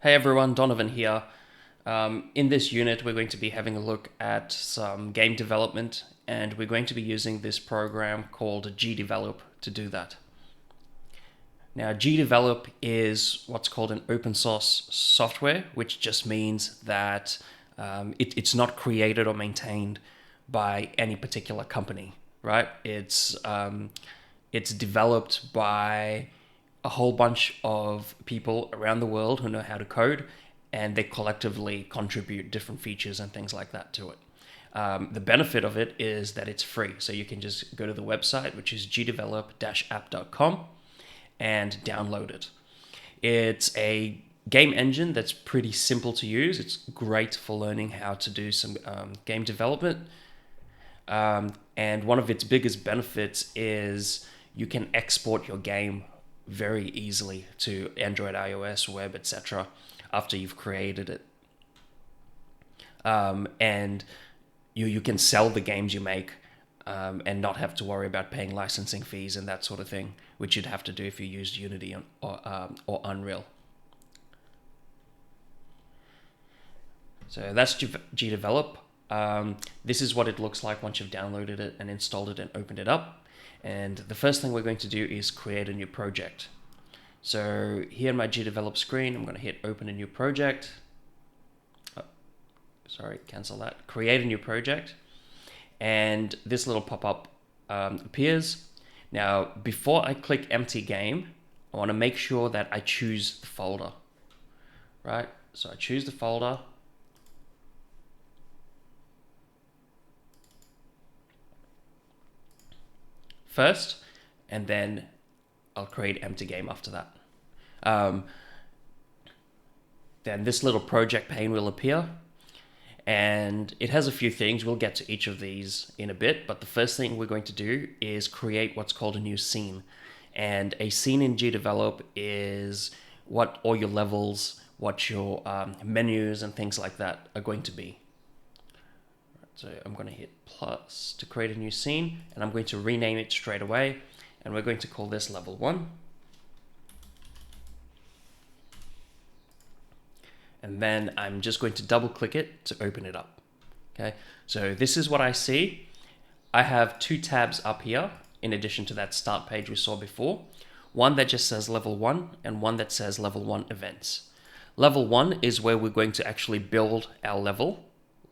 Hey everyone, Donovan here. In this unit, we're going to be having a look at some game development, and we're going to be using this program called GDevelop to do that. Now, GDevelop is what's called an open source software, which just means that it's not created or maintained by any particular company, right? It's developed by a whole bunch of people around the world who know how to code, and they collectively contribute different features and things like that to it. The benefit of it is that it's free, so you can just go to the website, which is gdevelop-app.com, and download it. It's a game engine that's pretty simple to use. It's great for learning how to do some game development. And one of its biggest benefits is you can export your game very easily to Android, iOS, web, etc. after you've created it. And you can sell the games you make and not have to worry about paying licensing fees and that sort of thing, which you'd have to do if you used Unity or Unreal. So that's GDevelop. This is what it looks like once you've downloaded it and installed it and opened it up. And the first thing we're going to do is create a new project. So here in my GDevelop screen, I'm going to hit open a new project. Oh, sorry, cancel that. Create a new project. And this little pop-up appears. Now, before I click empty game, I want to make sure that I choose the folder, right? So I choose the folder. First, and then I'll create empty game after that. Then this little project pane will appear, and it has a few things. We'll get to each of these in a bit, but the first thing we're going to do is create what's called a new scene. And a scene in GDevelop is what all your levels, what your menus and things like that are going to be. So I'm going to hit plus to create a new scene, and I'm going to rename it straight away, and we're going to call this level 1. And then I'm just going to double click it to open it up. Okay, so this is what I see. I have 2 tabs up here in addition to that start page we saw before. One that just says level 1 and one that says level 1 events. Level 1 is where we're going to actually build our level.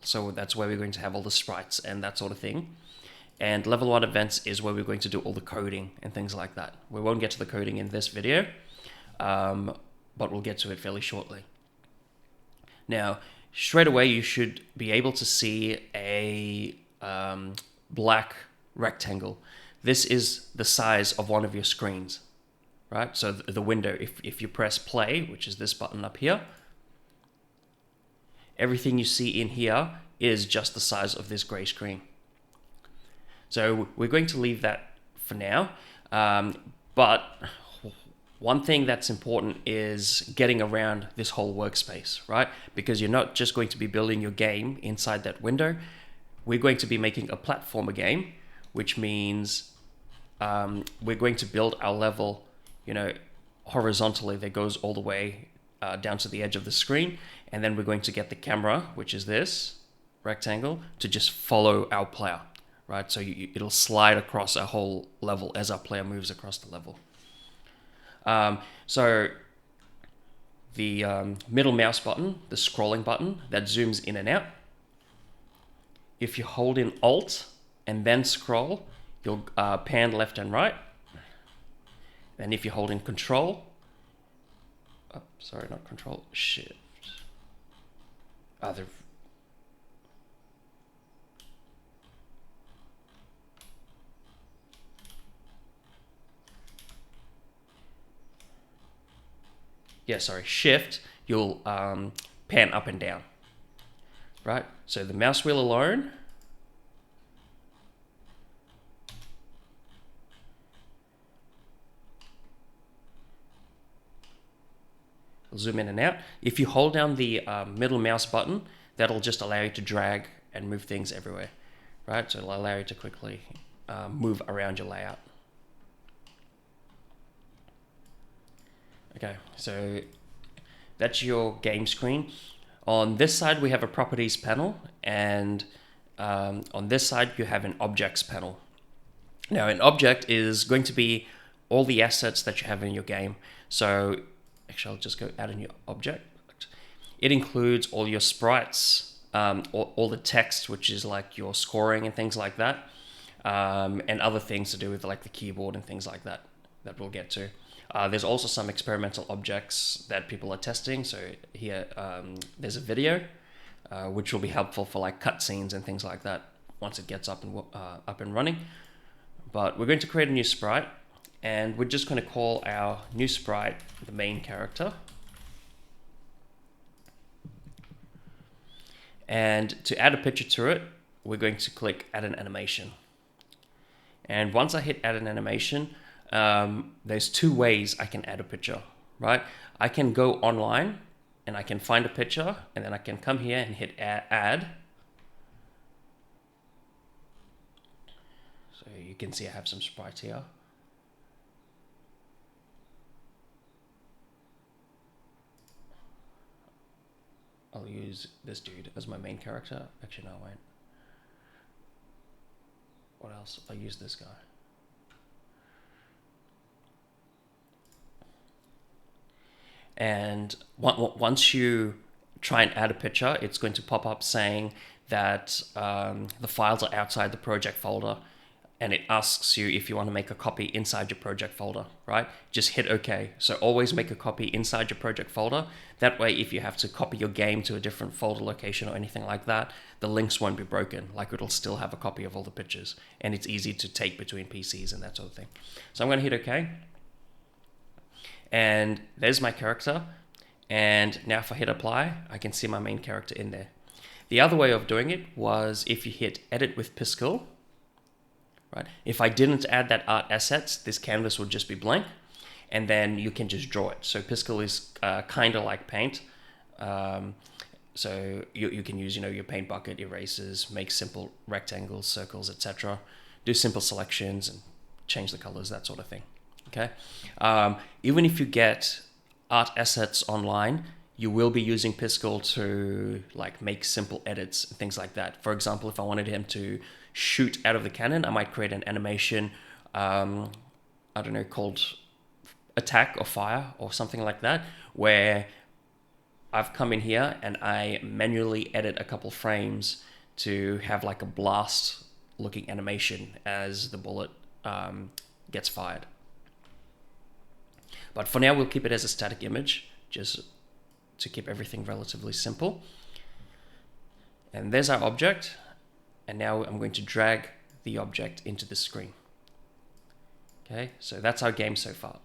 So that's where we're going to have all the sprites and that sort of thing. And level 1 events is where we're going to do all the coding and things like that. We won't get to the coding in this video, but we'll get to it fairly shortly. Now, straight away, you should be able to see a black rectangle. This is the size of one of your screens, right? So the window, if you press play, which is this button up here, everything you see in here is just the size of this gray screen. So we're going to leave that for now, but one thing that's important is getting around this whole workspace, right? Because you're not just going to be building your game inside that window. We're going to be making a platformer game, which means we're going to build our level, horizontally that goes all the way down to the edge of the screen. And then we're going to get the camera, which is this rectangle, to just follow our player, right? So it'll slide across our whole level as our player moves across the level. So the middle mouse button, the scrolling button that zooms in and out, if you hold in Alt and then scroll, you'll pan left and right. And if you hold in Control, not Control, Shift. Shift, you'll pan up and down, right? So the mouse wheel alone, will zoom in and out. If you hold down the middle mouse button, that'll just allow you to drag and move things everywhere, right? So it'll allow you to quickly move around your layout. Okay, so that's your game screen. On this side, we have a properties panel, and on this side, you have an objects panel. Now, an object is going to be all the assets that you have in your game. So, actually, I'll just go add a new object. It includes all your sprites, all the text, which is like your scoring and things like that, and other things to do with like the keyboard and things like that we'll get to. There's also some experimental objects that people are testing. So here, there's a video, which will be helpful for like cutscenes and things like that once it gets up and running. But we're going to create a new sprite, and we're just going to call our new sprite the main character. And to add a picture to it, we're going to click add an animation. And once I hit add an animation, there's two ways I can add a picture, right? I can go online and I can find a picture, and then I can come here and hit add. So you can see I have some sprites here. I'll use this dude as my main character. Actually, no, I won't. What else? I'll use this guy. And once you try and add a picture, it's going to pop up saying that the files are outside the project folder, and it asks you if you want to make a copy inside your project folder, right? Just hit OK. So always make a copy inside your project folder. That way, if you have to copy your game to a different folder location or anything like that, the links won't be broken. Like, it'll still have a copy of all the pictures, and it's easy to take between PCs and that sort of thing. So I'm going to hit OK. And there's my character. And now if I hit apply, I can see my main character in there. The other way of doing it was if you hit edit with Piskel, right? If I didn't add that art assets, this canvas would just be blank, and then you can just draw it. So Piskel is kind of like Paint. So you can use, your paint bucket, erasers, make simple rectangles, circles, etc. Do simple selections and change the colors, that sort of thing. Okay. Even if you get art assets online, you will be using Piskel to like make simple edits and things like that. For example, if I wanted him to shoot out of the cannon, I might create an animation, I don't know, called attack or fire or something like that, where I've come in here and I manually edit a couple frames to have like a blast looking animation as the bullet gets fired. But for now, we'll keep it as a static image, just to keep everything relatively simple. And there's our object. And now I'm going to drag the object into the screen. Okay, so that's our game so far.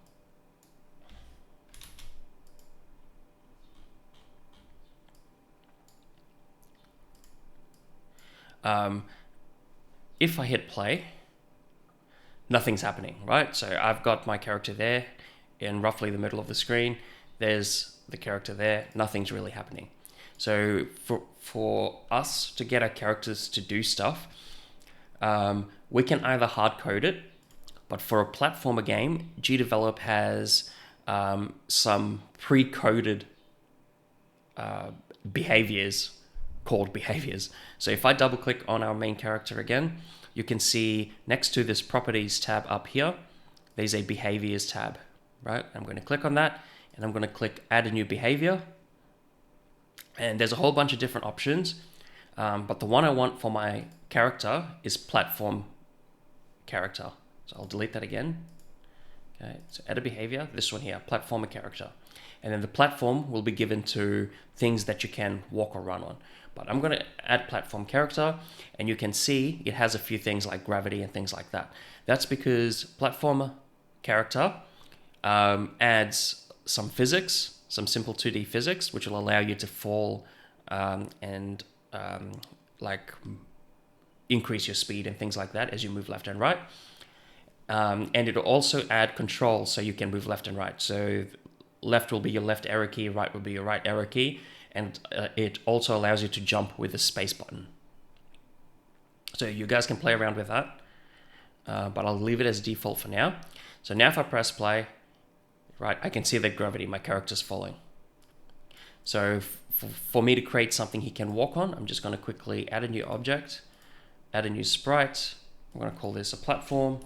If I hit play, nothing's happening, right? So I've got my character there in roughly the middle of the screen. There's the character there. Nothing's really happening. So for us to get our characters to do stuff, we can either hard code it, but for a platformer game, GDevelop has some pre-coded behaviors called behaviors. So if I double click on our main character again, you can see next to this properties tab up here, there's a behaviors tab, right? I'm going to click on that, and I'm going to click add a new behavior. And there's a whole bunch of different options, but the one I want for my character is platform character. So I'll delete that again. Okay, so add a behavior, this one here, platformer character. And then the platform will be given to things that you can walk or run on. But I'm going to add platform character, and you can see it has a few things like gravity and things like that. That's because platformer character adds some physics, some simple 2D physics, which will allow you to fall and increase your speed and things like that as you move left and right. And it'll also add control, so you can move left and right. So left will be your left arrow key, right will be your right arrow key, and it also allows you to jump with the space button. So you guys can play around with that, but I'll leave it as default for now. So now if I press play, right, I can see the gravity, my character's falling. So for me to create something he can walk on, I'm just going to quickly add a new object, add a new sprite. I'm going to call this a platform.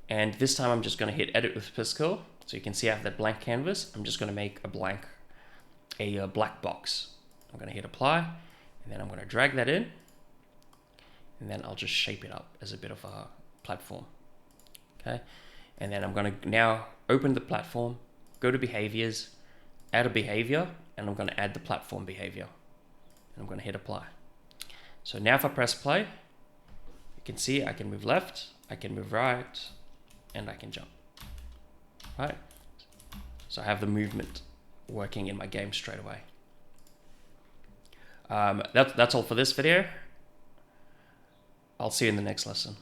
And this time I'm just going to hit edit with Pascal. So you can see I have that blank canvas. I'm just going to make a black box. I'm going to hit apply, and then I'm going to drag that in, and then I'll just shape it up as a bit of a platform. Okay. And then I'm going to now open the platform, go to behaviors, add a behavior, and I'm going to add the platform behavior. And I'm going to hit apply. So now if I press play, you can see I can move left, I can move right, and I can jump. Right? So I have the movement working in my game straight away. That's all for this video. I'll see you in the next lesson.